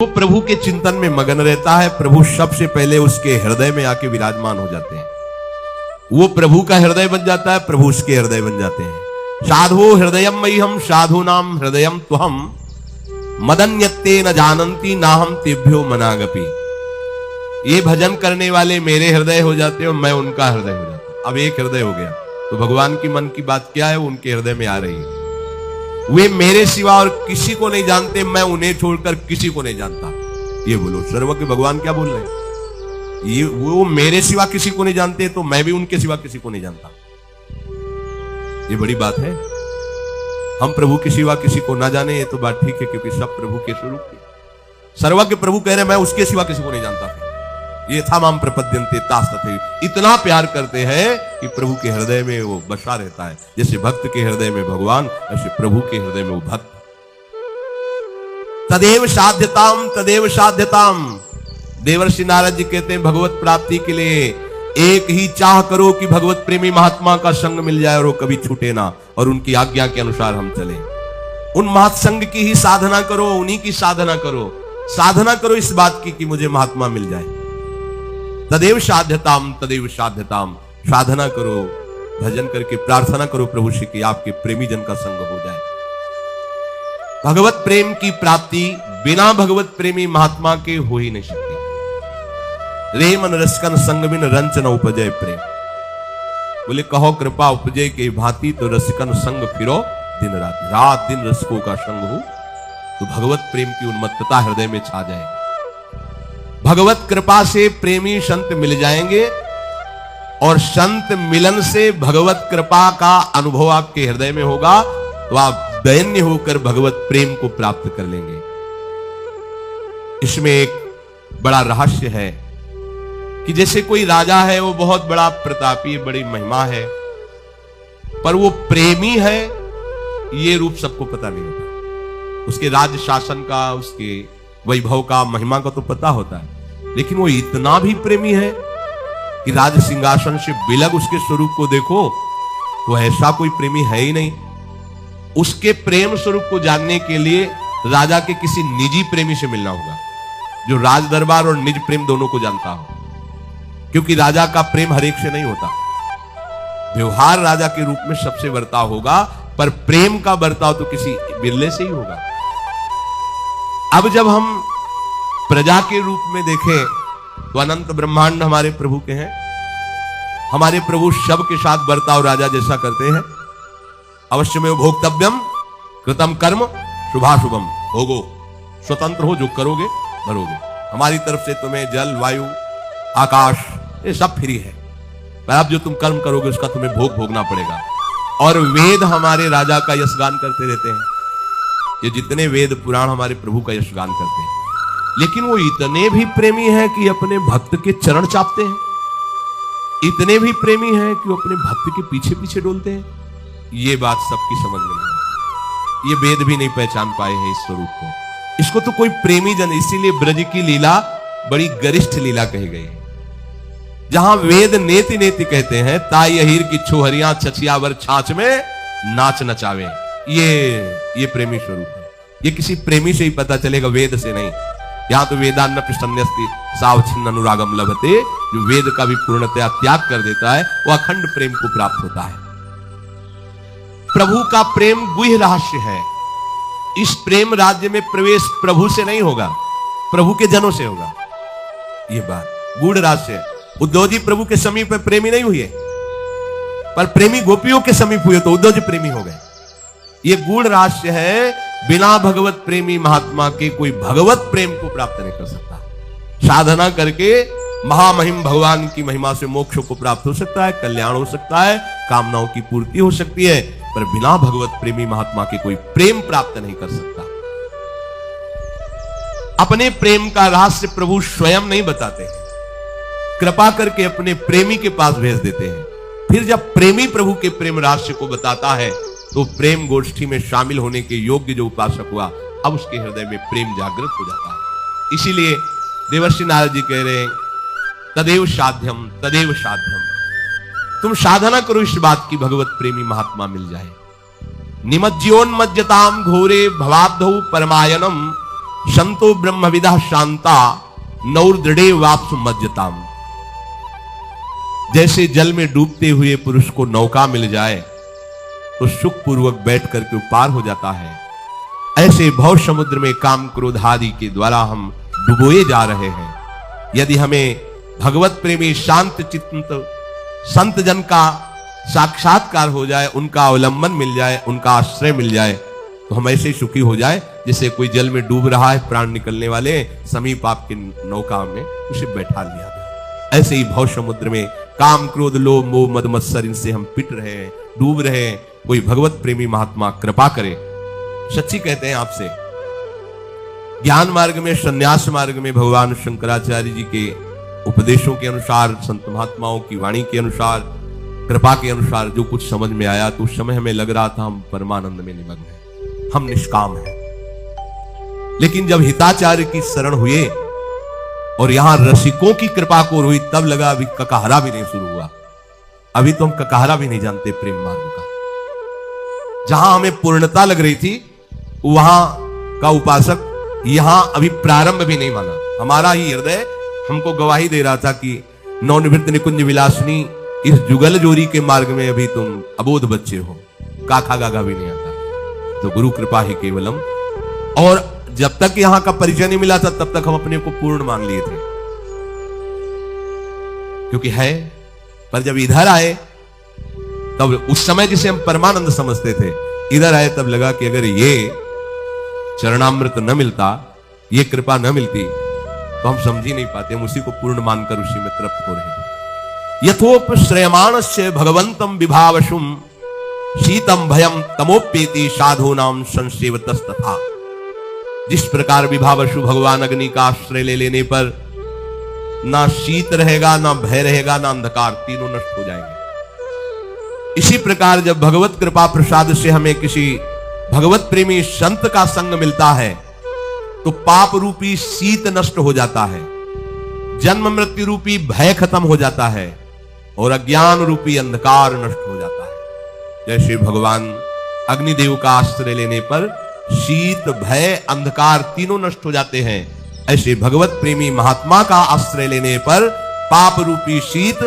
वो प्रभु के चिंतन में मगन रहता है, प्रभु सबसे पहले उसके हृदय में आके विराजमान हो जाते हैं। वो प्रभु का हृदय बन जाता है, प्रभु उसके हृदय बन जाते हैं। साधो हृदयम मह्यम साधु नाम हृदयम त्वहम मदन्यत्ते न जानन्ति ना हम तेभ्यो मनागपि। ये भजन करने वाले मेरे हृदय हो जाते हैं और मैं उनका हृदय हो जाता हूं। अब एक हृदय हो गया तो भगवान की मन की बात क्या है, वो उनके हृदय में आ रही है। वे मेरे सिवा और किसी को नहीं जानते, मैं उन्हें छोड़कर किसी को नहीं जानता। ये बोलो सर्व के भगवान क्या बोल रहे हैं, ये वो मेरे सिवा किसी को नहीं जानते तो मैं भी उनके सिवा किसी को नहीं जानता। ये बड़ी बात है। हम प्रभु के सिवा किसी को ना जाने ये तो बात ठीक है, क्योंकि सब प्रभु के स्वरूप के। सर्व के प्रभु कह रहे मैं उसके सिवा किसी को नहीं जानता। ये था माम प्रपद्यन्ते तास्तथे, इतना प्यार करते हैं कि प्रभु के हृदय में वो बसा रहता है। जैसे भक्त के हृदय में भगवान, ऐसे प्रभु के हृदय में वो भक्त। तदेव साध्यताम तदेव साध्यताम। देवर्षि नारद जी कहते हैं भगवत प्राप्ति के लिए एक ही चाह करो कि भगवत प्रेमी महात्मा का संग मिल जाए और वो कभी छूटे ना, और उनकी आज्ञा के अनुसार हम चले। उन महात्संग की ही साधना करो, उन्हीं की साधना करो। साधना करो इस बात की कि मुझे महात्मा मिल जाए। तदेव साध्यताम तदेव साध्यताम। साधना करो, भजन करके प्रार्थना करो प्रभु से कि आपके प्रेमी जन का संग हो जाए। भगवत प्रेम की प्राप्ति बिना भगवत प्रेमी महात्मा के हो ही नहीं सकती। रे मन रसकन संग बिन रंच न उपजय प्रेम। बोले कहो कृपा उपजय के भांति, तो रसिकन संग फिरो दिन रात। रात दिन रसिकों का संग हो तो भगवत प्रेम की उन्मत्तता हृदय में छा जाएगी। भगवत कृपा से प्रेमी संत मिल जाएंगे और संत मिलन से भगवत कृपा का अनुभव आपके हृदय में होगा, तो आप दैन्य होकर भगवत प्रेम को प्राप्त कर लेंगे। इसमें एक बड़ा रहस्य है कि जैसे कोई राजा है, वो बहुत बड़ा प्रतापी, बड़ी महिमा है, पर वो प्रेमी है ये रूप सबको पता नहीं होता। उसके राज्य शासन का, उसके वैभव का, महिमा का तो पता होता है, लेकिन वो इतना भी प्रेमी है कि राज सिंहासन से बिलग उसके स्वरूप को देखो तो ऐसा कोई प्रेमी है ही नहीं। उसके प्रेम स्वरूप को जानने के लिए राजा के किसी निजी प्रेमी से मिलना होगा, जो राज दरबार और निज प्रेम दोनों को जानता हो, क्योंकि राजा का प्रेम हर एक से नहीं होता। व्यवहार राजा के रूप में सबसे बर्ताव होगा, पर प्रेम का बर्ताव तो किसी बिरले से ही होगा। अब जब हम प्रजा के रूप में देखें तो अनंत ब्रह्मांड हमारे प्रभु के हैं। हमारे प्रभु सब के साथ बर्ताव राजा जैसा करते हैं। अवश्य में भोक्तव्यम कृतम कर्म शुभाशुभम भोगो। स्वतंत्र हो, जो करोगे भरोगे। हमारी तरफ से तुम्हें जल, वायु, आकाश ये सब फ्री है, पर अब जो तुम कर्म करोगे उसका तुम्हें भोग भोगना पड़ेगा। और वेद हमारे राजा का यशगान करते रहते हैं। ये जितने वेद पुराण हमारे प्रभु का यशगान करते हैं, लेकिन वो इतने भी प्रेमी है कि अपने भक्त के चरण चापते हैं। इतने भी प्रेमी है कि वो अपने भक्त के पीछे पीछे डोलते हैं। ये बात सबकी समझ में नहीं, ये वेद भी नहीं पहचान पाए हैं इस स्वरूप को। इसको तो कोई प्रेमी जन, इसीलिए ब्रज की लीला बड़ी गरिष्ठ लीला कही गई है। जहां वेद नेति नेति कहते हैं, ताई अहीर की छोहरियां छछियावर छाछ में नाच नचावे। ये प्रेमी स्वरूप है। ये किसी प्रेमी से ही पता चलेगा, वेद से नहीं। यहां तो वेदान्न प्रसन्नस्ति सावच्छिन्न अनुरागम लभते। जो वेद का भी पूर्णतया त्याग कर देता है वो अखंड प्रेम को प्राप्त होता है। प्रभु का प्रेम गुह्य रहस्य है। इस प्रेम राज्य में प्रवेश प्रभु से नहीं होगा, प्रभु के जनों से होगा। ये बात गूढ़ रहस्य है। उद्धव जी प्रभु के समीप में प्रेमी नहीं हुए, पर प्रेमी गोपियों के समीप हुए तो उद्धव जी प्रेमी हो गए। ये गूढ़ रहस्य है। बिना भगवत प्रेमी महात्मा के कोई भगवत प्रेम को प्राप्त नहीं कर सकता। साधना करके महामहिम भगवान की महिमा से मोक्ष को प्राप्त हो सकता है, कल्याण हो सकता है, कामनाओं की पूर्ति हो सकती है, पर बिना भगवत प्रेमी महात्मा के कोई प्रेम प्राप्त नहीं कर सकता। अपने प्रेम का रहस्य प्रभु स्वयं नहीं बताते हैं, कृपा करके अपने प्रेमी के पास भेज देते हैं। फिर जब प्रेमी प्रभु के प्रेम रहस्य को बताता है तो प्रेम गोष्ठी में शामिल होने के योग्य जो उपासक हुआ, अब उसके हृदय में प्रेम जागृत हो जाता है। इसीलिए देवर्षि नारद जी कह रहे हैं तदेव साध्यम तदेव साध्यम। तुम साधना करो इस बात की भगवत प्रेमी महात्मा मिल जाए। निमज्योन्मज्जताम घोरे भवाब्धौ परमायनम संतो ब्रह्मविदा शांता नौर्दृढ़े वाप्सु मज्जताम। जैसे जल में डूबते हुए पुरुष को नौका मिल जाए तो सुखपूर्वक बैठ करके पार हो जाता है, ऐसे भव समुद्र में काम क्रोध आदि के द्वारा हम डुबोए जा रहे हैं। यदि हमें भगवत प्रेमी शांत चित्त संत जन का साक्षात्कार हो जाए, उनका अवलंबन मिल जाए, उनका आश्रय मिल जाए, तो हम ऐसे सुखी हो जाए जैसे कोई जल में डूब रहा है, प्राण निकलने वाले, समीप आपके नौका में उसे बैठा लिया गया। ऐसे ही भव समुद्र में काम क्रोध लोभ मोह मद मत्सर, इनसे हम पिट रहे हैं, डूब रहे हैं। कोई भगवत प्रेमी महात्मा कृपा करे। सच्ची कहते हैं आपसे, ज्ञान मार्ग में, संन्यास मार्ग में भगवान शंकराचार्य जी के उपदेशों के अनुसार, संत महात्माओं की वाणी के अनुसार, कृपा के अनुसार जो कुछ समझ में आया, तो उस समय हमें लग रहा था हम परमानंद में निमग्न हैं, हम निष्काम हैं। लेकिन जब हिताचार्य की शरण हुए और यहां रसिकों की कृपा को हुई, तब लगा अभी ककहरा भी नहीं शुरू हुआ, अभी तो हम ककहरा भी नहीं जानते प्रेम मार्ग का। जहां हमें पूर्णता लग रही थी, वहां का उपासक यहां अभी प्रारंभ भी नहीं माना। हमारा ही हृदय हमको गवाही दे रहा था कि नवनिवृत्त निकुंज विलासनी, इस जुगल जोरी के मार्ग में अभी तुम अबोध बच्चे हो, काखा गागा भी नहीं आता। तो गुरु कृपा ही केवलम। और जब तक यहां का परिचय नहीं मिला था, तब तक हम अपने को पूर्ण मान लिए थे, क्योंकि है। पर जब इधर आए, तब उस समय जिसे हम परमानंद समझते थे, इधर आए तब लगा कि अगर ये चरणामृत न मिलता, ये कृपा न मिलती, तो हम समझ ही नहीं पाते। हम उसी को पूर्ण मानकर उसी में तृप्त हो रहे। यथोप श्रेयमाणस्य भगवंतम विभावशुम शीतम भयम तमोप्येति साधूनाम संसेवतस्तथा। जिस प्रकार विभावशु भगवान अग्नि का आश्रय ले लेने पर ना शीत रहेगा, ना भय रहेगा, ना अंधकार, तीनों नष्ट हो जाएंगे। इसी प्रकार जब भगवत कृपा प्रसाद से हमें किसी भगवत प्रेमी संत का संग मिलता है, तो पाप रूपी शीत नष्ट हो जाता है, जन्म मृत्यु रूपी भय खत्म हो जाता है, और अज्ञान रूपी अंधकार नष्ट हो जाता है। जैसे भगवान अग्निदेव का आश्रय लेने पर शीत भय अंधकार तीनों नष्ट हो जाते हैं, ऐसे भगवत प्रेमी महात्मा का आश्रय लेने पर पाप रूपी शीत,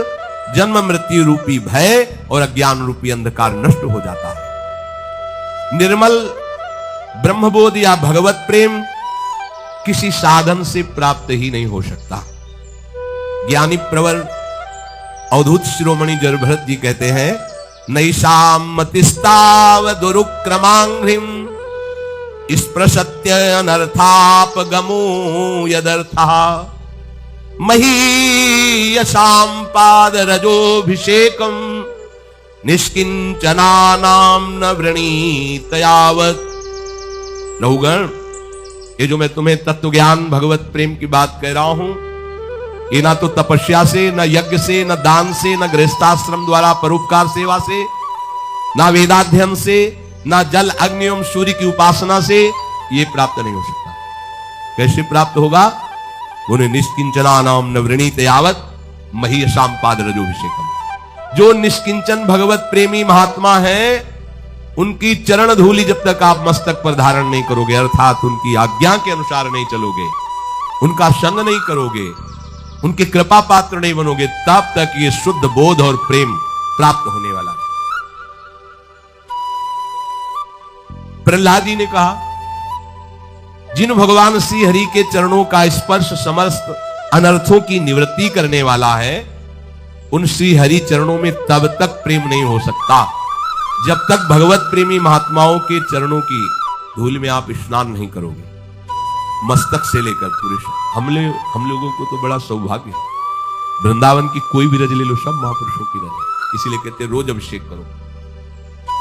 जन्म मृत्यु रूपी भय और अज्ञान रूपी अंधकार नष्ट हो जाता है। निर्मल ब्रह्मबोध या भगवत प्रेम किसी साधन से प्राप्त ही नहीं हो सकता। ज्ञानी प्रवर अवधूत शिरोमणि जड़भरत जी कहते हैं, नैषाम मतिस्ताव दुरुक्रमांघ्रिम स्पृशत्य अनर्थापगमो यदर्थः महीयसां पादरजोभिषेकं निष्किंचनानां न वृणीत यावत्। लहुगण, ये जो मैं तुम्हें तत्व ज्ञान भगवत प्रेम की बात कह रहा हूं, ये ना तो तपस्या से, न यज्ञ से, न दान से, न गृहस्थाश्रम द्वारा परोपकार सेवा से, ना वेदाध्ययन से, ना जल अग्नि एवं सूर्य की उपासना से ये प्राप्त नहीं हो सकता। कैसे प्राप्त होगा? उन्हें निष्किंचना नाम नवृणीत यावत महीयसाम पादरजोभिषेकम। जो निष्किंचन भगवत प्रेमी महात्मा है, उनकी चरण धूलि जब तक आप मस्तक पर धारण नहीं करोगे, अर्थात उनकी आज्ञा के अनुसार नहीं चलोगे, उनका संग नहीं करोगे, उनके कृपा पात्र नहीं बनोगे, तब तक ये शुद्ध बोध और प्रेम प्राप्त होने वाला है। प्रहलाद जी ने कहा, जिन भगवान श्री हरि के चरणों का स्पर्श समस्त अनर्थों की निवृत्ति करने वाला है, उन श्री हरि चरणों में तब तक प्रेम नहीं हो सकता जब तक भगवत प्रेमी महात्माओं के चरणों की धूल में आप स्नान नहीं करोगे, मस्तक से लेकर पूरे। हम लोगों को तो बड़ा सौभाग्य है, वृंदावन की कोई भी रज ले लो, सब महापुरुषों की रज है, इसीलिए कहते रोज अभिषेक करो।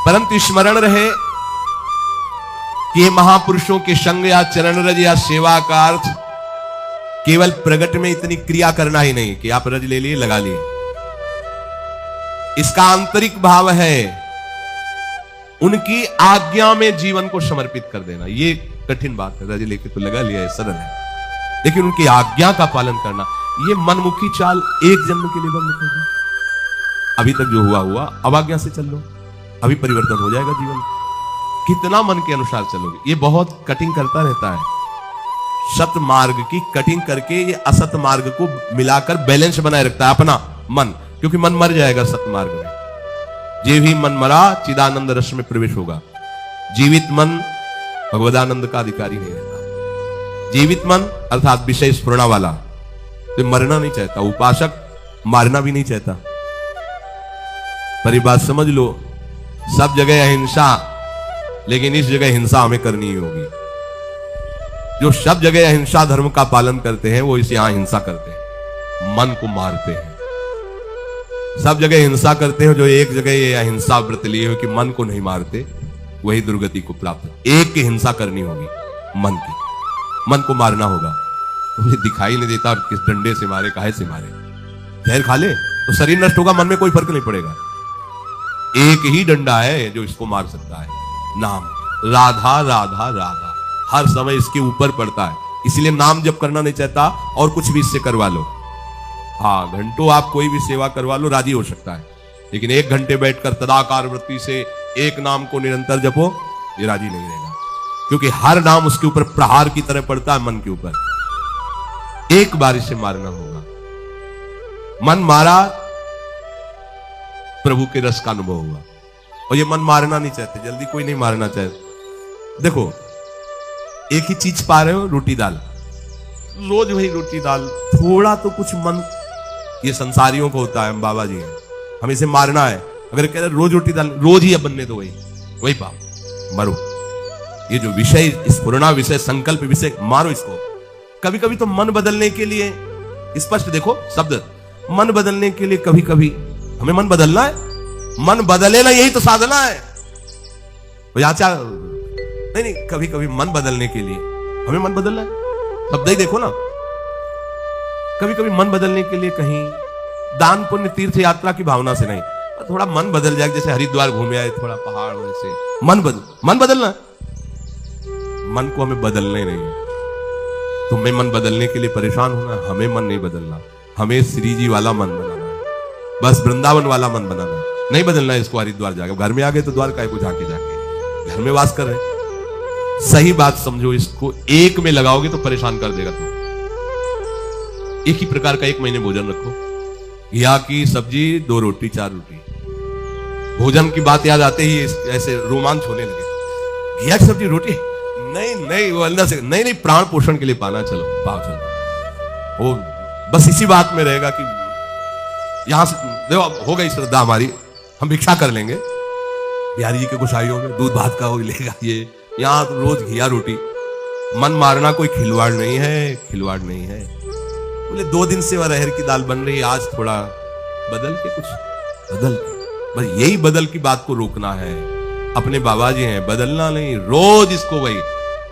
परंतु स्मरण रहे कि महापुरुषों के संग या चरण रज या सेवा का अर्थ केवल प्रगट में इतनी क्रिया करना ही नहीं कि आप रज ले लिए लगा लिए। इसका आंतरिक भाव है उनकी आज्ञा में जीवन को समर्पित कर देना। ये कठिन बात है, रज लेके तो लगा लिया है, सरल है, लेकिन उनकी आज्ञा का पालन करना, ये मनमुखी चाल एक जन्म के लिए बंद कर दो। अभी तक जो हुआ हुआ, अब आज्ञा से चल लो, अभी परिवर्तन हो जाएगा जीवन। कितना मन के अनुसार चलोगे, ये बहुत कठिन करता रहता है। सत मार्ग की कटिंग करके ये असत मार्ग को मिलाकर बैलेंस बनाए रखता है अपना मन, क्योंकि मन मर जाएगा सत मार्ग में। जे भी मन मरा चिदानंद रस में प्रवेश होगा। जीवित मन भगवदानंद का अधिकारी नहीं रहता। जीवित मन अर्थात विषय स्फुरणा वाला तो मरना नहीं चाहता। उपासक मारना भी नहीं चाहता। पर ये बात समझ लो, सब जगह अहिंसा, लेकिन इस जगह हिंसा हमें करनी ही होगी। जो सब जगह अहिंसा धर्म का पालन करते हैं वो इस यहां हिंसा करते हैं, मन को मारते हैं। सब जगह हिंसा करते हैं, जो एक जगह ये अहिंसा व्रत लिए हो कि मन को नहीं मारते, वही दुर्गति को प्राप्त। एक की हिंसा करनी होगी, मन की, मन को मारना होगा। तो मुझे दिखाई नहीं देता किस डंडे से मारे, काहे से मारे। जहर खा ले तो शरीर नष्ट होगा, मन में कोई फर्क नहीं पड़ेगा। एक ही डंडा है जो इसको मार सकता है, नाम। राधा राधा राधा हर समय इसके ऊपर पड़ता है, इसलिए नाम जप करना नहीं चाहता और कुछ भी इससे करवा लो। हाँ, घंटों आप कोई भी सेवा करवा लो, राजी हो सकता है, लेकिन 1 घंटे बैठकर तदाकार वृत्ति से एक नाम को निरंतर जपो, ये राजी नहीं रहेगा, क्योंकि हर नाम उसके ऊपर प्रहार की तरह पड़ता है मन के ऊपर। एक बार इसे मारना होगा। मन मारा, प्रभु के रस का अनुभव हुआ। और ये मन मारना नहीं चाहते, जल्दी कोई नहीं मारना चाहते। देखो, एक ही चीज पा रहे हो, रोटी दाल, रोज वही रोटी दाल, थोड़ा तो कुछ मन, ये संसारियों को होता है, हम बाबा जी हैं, हम इसे मारना है। अगर कह रहे रोज रोटी दाल, रोज ही अब बनने दो, वही पाओ, मरो। ये जो विषय स्फुरणा विषय, संकल्प विषय, मारो इसको। कभी कभी तो मन बदलने के लिए, स्पष्ट देखो शब्द, मन बदलने के लिए कभी कभी हमें मन बदलना है। मन बदले ना, यही तो साधना है। नहीं, कभी कभी मन बदलने के लिए हमें मन बदलना है। शब्द ही देखो ना, कभी कभी मन बदलने के लिए कहीं दान पुण्य तीर्थ यात्रा की भावना से नहीं, थोड़ा मन बदल जाए, जैसे हरिद्वार घूमे आए, थोड़ा पहाड़, वैसे मन बदलना। मन को हमें बदलना ही नहीं है। तुम्हें मन बदलने के लिए परेशान होना, हमें मन नहीं बदलना, हमें श्री जी वाला मन बनाना है, बस वृंदावन वाला मन बनाना है। नहीं बदलना है इसको हरिद्वार जाके। घर में आ गए तो द्वारका को जाके घर में वास कर रहे। सही बात समझो, इसको एक में लगाओगे तो परेशान कर देगा तुम। एक ही प्रकार का 1 महीने भोजन रखो, घिया की सब्जी, 2 रोटी 4 रोटी। भोजन की बात याद आते ही ऐसे रोमांच होने लगे। घिया की सब्जी रोटी, नहीं, वो अंदर से नहीं, प्राण पोषण के लिए पाना, चलो पाओ, चलो। वो बस इसी बात में रहेगा कि यहां से देखो, हो गई श्रद्धा हमारी, हम भिक्षा कर लेंगे, बिहारी जी के गोसाइयों में दूध भात का हो लेगा ये, यहां तो रोज घिया रोटी। मन मारना कोई खिलवाड़ नहीं है, खिलवाड़ नहीं है। बोले 2 दिन से अरहर की दाल बन रही है, आज थोड़ा बदल के, कुछ बदल के, बस यही बदल की बात को रोकना है। अपने बाबा जी हैं, बदलना नहीं, रोज इसको वही,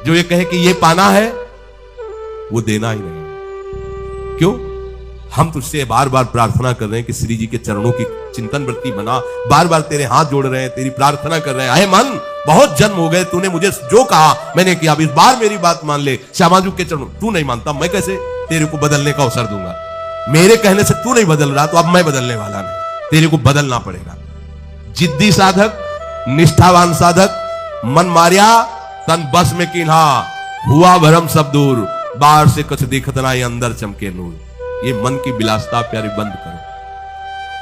जो ये कहे कि ये पाना है, वो देना ही नहीं। क्यों? हम तुझसे बार बार प्रार्थना कर रहे हैं कि श्री जी के चरणों की चिंतन वृत्ति बना, बार बार तेरे हाथ जोड़ रहे हैं, तेरी प्रार्थना कर रहे हैं। अहे मन, बहुत जन्म हो गए, तूने मुझे जो कहा मैंने किया, अब इस बार मेरी बात मान ले। श्यामाजू के चरणों, तू नहीं मानता, मैं कैसे तेरे को बदलने का अवसर दूंगा? मेरे कहने से तू नहीं बदल रहा, तो अब मैं बदलने वाला नहीं, तेरे को बदलना पड़ेगा। जिद्दी साधक, निष्ठावान साधक, मन मारिया तन बस में किन्हा, हुआ भरम सब दूर, बाहर से कुछ दिखत ना, अंदर चमके नूर। ये मन की विलासता प्यारी बंद करो,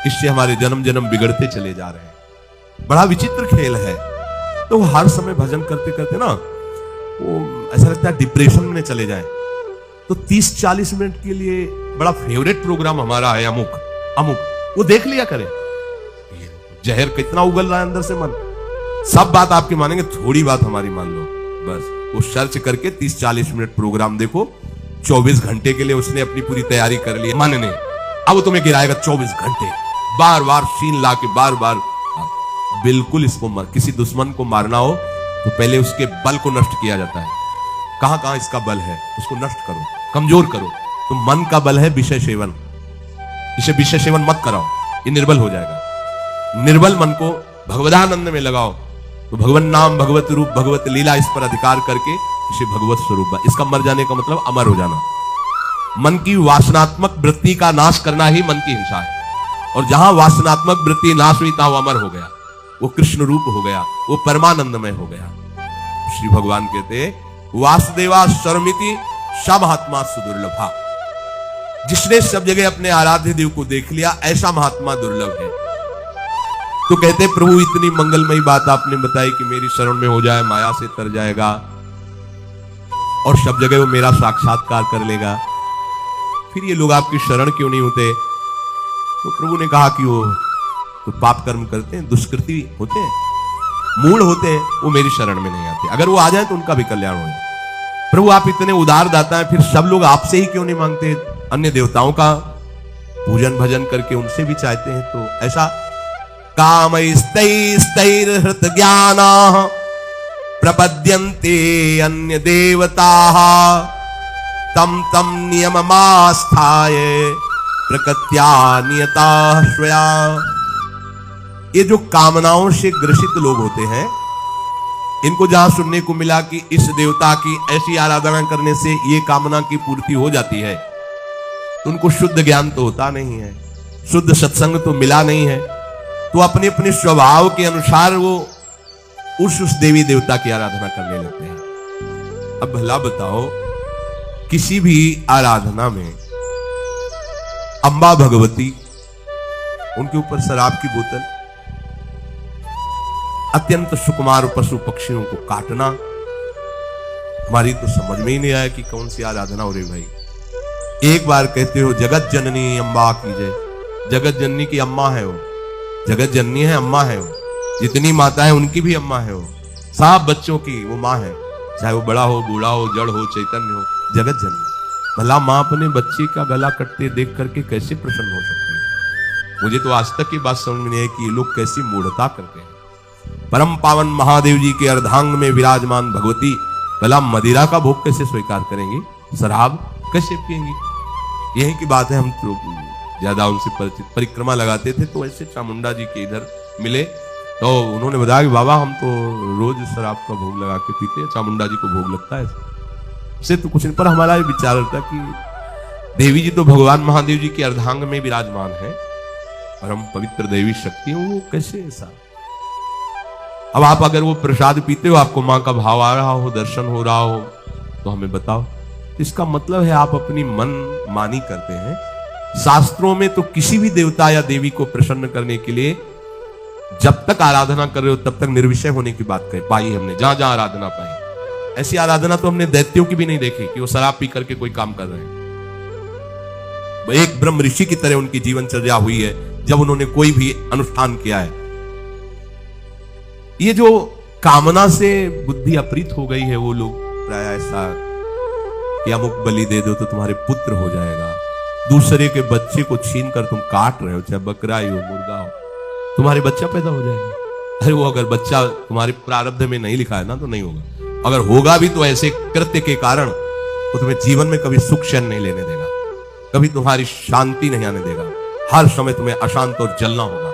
इससे हमारे जन्म जन्म बिगड़ते चले जा रहे हैं। बड़ा विचित्र खेल है। तो हर समय भजन करते करते ना, वो ऐसा लगता है डिप्रेशन में चले जाए। तो 30-40 मिनट के लिए बड़ा फेवरेट प्रोग्राम हमारा है, अमुक, वो देख लिया करें। जहर कितना उगल रहा है अंदर से मन, सब बात आपकी मानेंगे, थोड़ी बात हमारी मान लो बस। वो सर्च करके 30-40 मिनट प्रोग्राम देखो, 24 घंटे के लिए उसने अपनी पूरी तैयारी कर ली मन ने। अब वो तुम्हें गिराएगा 24 घंटे, बार बार शीन ला के, बार बार। बिल्कुल इसको किसी दुश्मन को मारना हो तो पहले उसके बल को नष्ट किया जाता है। कहां कहां इसका बल है, उसको नष्ट करो, कमजोर करो। तो मन का बल है विषय सेवन, इसे विषय सेवन मत कराओ, ये निर्बल हो जाएगा। निर्बल मन को भगवदानंद में लगाओ, तो भगवान नाम, भगवत रूप, भगवत लीला, इस पर अधिकार करके इसे भगवत स्वरूप। इसका मर जाने का मतलब अमर हो जाना। मन की वासनात्मक वृत्ति का नाश करना ही मन की हिंसा है। और जहां वासनात्मक वृत्ति नाश हुई, तहां वो अमर हो गया, वो कृष्ण रूप हो गया, वो परमानंदमय हो गया। श्री भगवान कहते वासुदेवा सर्वमिति सा महात्मा सुदुर्लभा। जिसने सब जगह अपने आराध्य देव को देख लिया, ऐसा महात्मा दुर्लभ है। तो कहते प्रभु इतनी मंगलमयी बात आपने बताई कि मेरी शरण में हो जाए, माया से तर जाएगा और सब जगह वो मेरा साक्षात्कार कर लेगा, फिर ये लोग आपकी शरण क्यों नहीं होते? तो प्रभु ने कहा कि वो तो पाप कर्म करते हैं, दुष्कृति होते हैं, मूढ़ होते हैं, वो मेरी शरण में नहीं आते। अगर वो आ जाए तो उनका भी कल्याण हो जाए। प्रभु आप इतने उदार दाता हैं, फिर सब लोग आपसे ही क्यों नहीं मांगते? अन्य देवताओं का पूजन भजन करके उनसे भी चाहते हैं। तो ऐसा कामैस्तैस्तैर्हृत ज्ञाना प्रपद्यन्ते अन्य देवताः तम तम नियममास्थाय प्रकृत्या नियता स्वया। ये जो कामनाओं से ग्रसित लोग होते हैं, इनको जहां सुनने को मिला कि इस देवता की ऐसी आराधना करने से ये कामना की पूर्ति हो जाती है, तो उनको शुद्ध ज्ञान तो होता नहीं है, शुद्ध सत्संग तो मिला नहीं है, तो अपने अपने स्वभाव के अनुसार वो उस देवी देवता की आराधना करने लगते हैं। अब भला बताओ, किसी भी आराधना में अंबा भगवती, उनके ऊपर शराब की बोतल, अत्यंत सुकुमार पशु पक्षियों को काटना, हमारी तो समझ में ही नहीं आया कि कौन सी आराधना हो रही भाई। एक बार कहते हो जगत जननी अम्बा की जय, जगत जननी की अम्मा है वो, जगत जननी है, अम्मा है वो, जितनी माता है उनकी भी अम्मा है वो, सब बच्चों की वो माँ है, चाहे वो बड़ा हो, बूढ़ा हो, जड़ हो, चैतन्य हो, जगत जननी। भला माँ अपने बच्चे का गला कटते देख करके कैसे प्रसन्न हो सकती है? मुझे तो आज तक की बात समझ में नहीं आई कि ये लोग कैसी मूढ़ता करते हैं। परम पावन महादेव जी के अर्धांग में विराजमान भगवती भला मदिरा का भोग कैसे स्वीकार करेंगी? शराब कैसे पिएंगी? यही की बात है। हम तो ज्यादा उनसे परिचित, परिक्रमा लगाते थे तो ऐसे चामुंडा जी के इधर मिले तो उन्होंने बताया कि बाबा हम तो रोज शराब का भोग लगा के पीते हैं, चामुंडा जी को भोग लगता है से तो कुछ नहीं। पर हमारा ये विचार था कि देवी जी तो भगवान महादेव जी के अर्धांग में विराजमान है, परम पवित्र देवी शक्ति है, वो कैसे ऐसा? अब आप अगर वो प्रसाद पीते हो, आपको मां का भाव आ रहा हो, दर्शन हो रहा हो, तो हमें बताओ। इसका मतलब है आप अपनी मन मानी करते हैं। शास्त्रों में तो किसी भी देवता या देवी को प्रसन्न करने के लिए जब तक आराधना कर रहे हो तब तक निर्विषय होने की बात कही पाई हमने, जहां जहां आराधना पाई। ऐसी आराधना तो हमने दैत्यों की भी नहीं देखी कि वो शराब पी करके कोई काम कर रहे हैं। एक ब्रह्म ऋषि की तरह उनकी जीवनचर्या हुई है जब उन्होंने कोई भी अनुष्ठान किया है। ये जो कामना से बुद्धि अपरीत हो गई है, वो लोग प्राय ऐसा कि अमुक बलि दे दो तो तुम्हारे पुत्र हो जाएगा, दूसरे के बच्चे को छीन कर तुम काट रहे हो, चाहे बकरा ही हो, मुर्गा हो, तुम्हारे बच्चा पैदा हो जाएगा। अरे वो अगर बच्चा तुम्हारे प्रारब्ध में नहीं लिखा है ना तो नहीं होगा, अगर होगा भी तो ऐसे कृत्य के कारण तो तुम्हें जीवन में कभी सुख चैन नहीं लेने देगा, कभी तुम्हारी शांति नहीं आने देगा, हर समय तुम्हें अशांत और जलना होगा।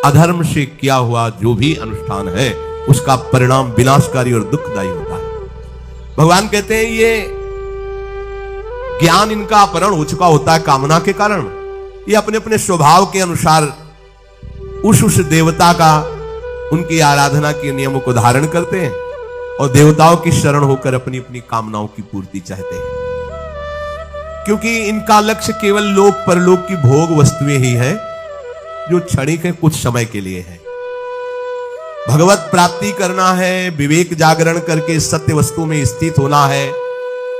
अधर्म से किया हुआ जो भी अनुष्ठान है उसका परिणाम विनाशकारी और दुखदायी होता है। भगवान कहते हैं ये ज्ञान इनका अपहरण हो चुका होता है कामना के कारण। ये अपने अपने स्वभाव के अनुसार उस देवता का, उनकी आराधना के नियमों को धारण करते हैं और देवताओं की शरण होकर अपनी अपनी कामनाओं की पूर्ति चाहते हैं, क्योंकि इनका लक्ष्य केवल लोक परलोक की भोग वस्तुएं ही है जो क्षणिक है, कुछ समय के लिए है। भगवत प्राप्ति करना है, विवेक जागरण करके सत्य वस्तु में स्थित होना है,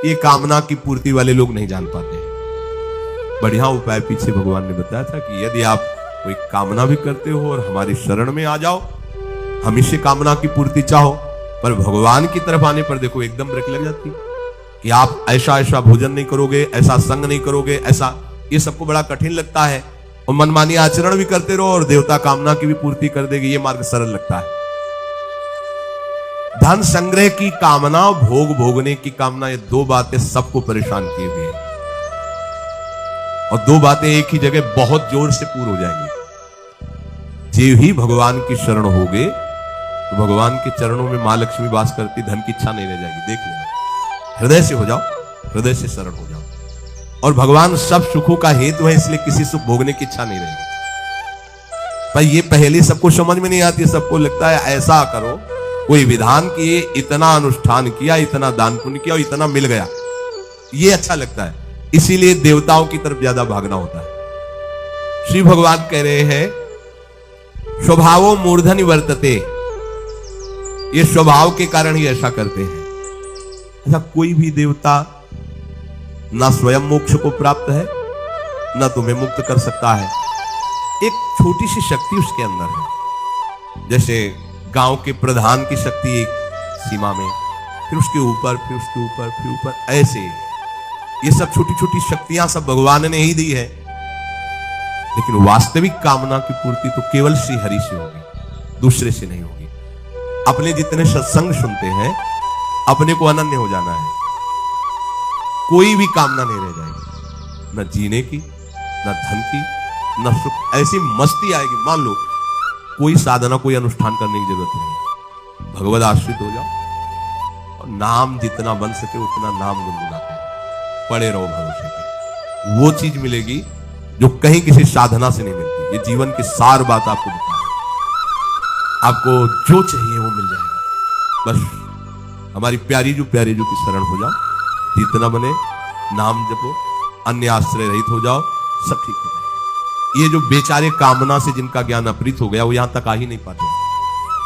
ये कामना की पूर्ति वाले लोग नहीं जान पाते हैं। बढ़िया उपाय पीछे भगवान ने बताया था कि यदि आप कोई कामना भी करते हो और हमारी शरण में आ जाओ, हम इसे कामना की पूर्ति चाहो, पर भगवान की तरफ आने पर देखो एकदम ब्रेक लग जाती कि आप ऐसा ऐसा भोजन नहीं करोगे, ऐसा संग नहीं करोगे, ऐसा, ये सबको बड़ा कठिन लगता है और मनमानी आचरण भी करते रहो और देवता कामना की भी पूर्ति कर देगी, ये मार्ग सरल लगता है। धन संग्रह की कामना, भोग भोगने की कामना, ये दो बातें सबको परेशान किए हुए हैं और दो बातें एक ही जगह बहुत जोर से पूर्ण हो जाएंगी। जे ही भगवान की शरण होगे तो भगवान के चरणों में मां लक्ष्मी वास करती, धन की इच्छा नहीं रह जाएगी। देख लेना, हृदय से हो जाओ, हृदय से शरण हो जाओ और भगवान सब सुखों का हेतु है, इसलिए किसी सुख भोगने की इच्छा नहीं रहेगी। पर ये पहले सबको समझ में नहीं आती, सबको लगता है ऐसा करो, कोई विधान किए, इतना अनुष्ठान किया, इतना दान पुण्य किया और इतना मिल गया, ये अच्छा लगता है, इसीलिए देवताओं की तरफ ज्यादा भागना होता है। श्री भगवान कह रहे हैं स्वभावो मूर्धनि वर्तते, ये स्वभाव के कारण ही ऐसा करते हैं। ऐसा कोई भी देवता ना स्वयं मोक्ष को प्राप्त है, ना तुम्हें मुक्त कर सकता है। एक छोटी सी शक्ति उसके अंदर है, जैसे गांव के प्रधान की शक्ति एक सीमा में, फिर उसके ऊपर, फिर उसके ऊपर, फिर ऊपर, ऐसे ये सब छोटी छोटी शक्तियां सब भगवान ने ही दी है। लेकिन वास्तविक कामना की पूर्ति तो केवल श्री हरि से होगी, दूसरे से नहीं होगी। अपने जितने सत्संग सुनते हैं, अपने को अनन्य हो जाना है, कोई भी कामना नहीं रह जाएगी, न जीने की, न धन की, न सुख। ऐसी मस्ती आएगी, मान लो कोई साधना, कोई अनुष्ठान करने की जरूरत नहीं, भगवद आश्रित हो जाओ और नाम जितना बन सके उतना नाम गुनगुनाते पड़े रहो भरोसे पे। वो चीज मिलेगी जो कहीं किसी साधना से नहीं मिलती। ये जीवन की सार बात आपको बता रहा हूं, आपको जो चाहिए वो मिल जाएगा। बस हमारी प्यारी जो की शरण हो जाओ, जितना बने नाम जपो, अन्य आश्रय रहित हो जाओ, सब ठीक हो जाएगा। ये जो बेचारे कामना से जिनका ज्ञान अपहृत हो गया, वो यहां तक आ ही नहीं पाते,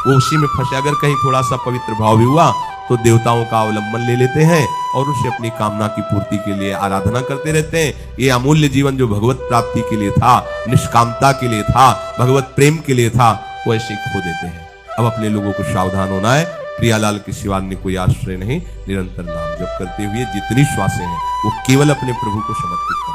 वो उसी में फंसे। अगर कहीं थोड़ा सा पवित्र भाव भी हुआ तो देवताओं का अवलंबन ले लेते हैं और उसे अपनी कामना की पूर्ति के लिए आराधना करते रहते हैं। ये अमूल्य जीवन जो भगवत प्राप्ति के लिए था, निष्कामता के लिए था, भगवत प्रेम के लिए था, वो ऐसे खो देते हैं। अब अपने लोगों को सावधान होना है। प्रियालाल के सिवा ने कोई आश्रय नहीं, निरंतर नाम जप करते हुए जितनी श्वासें हैं वो केवल अपने प्रभु को समर्पित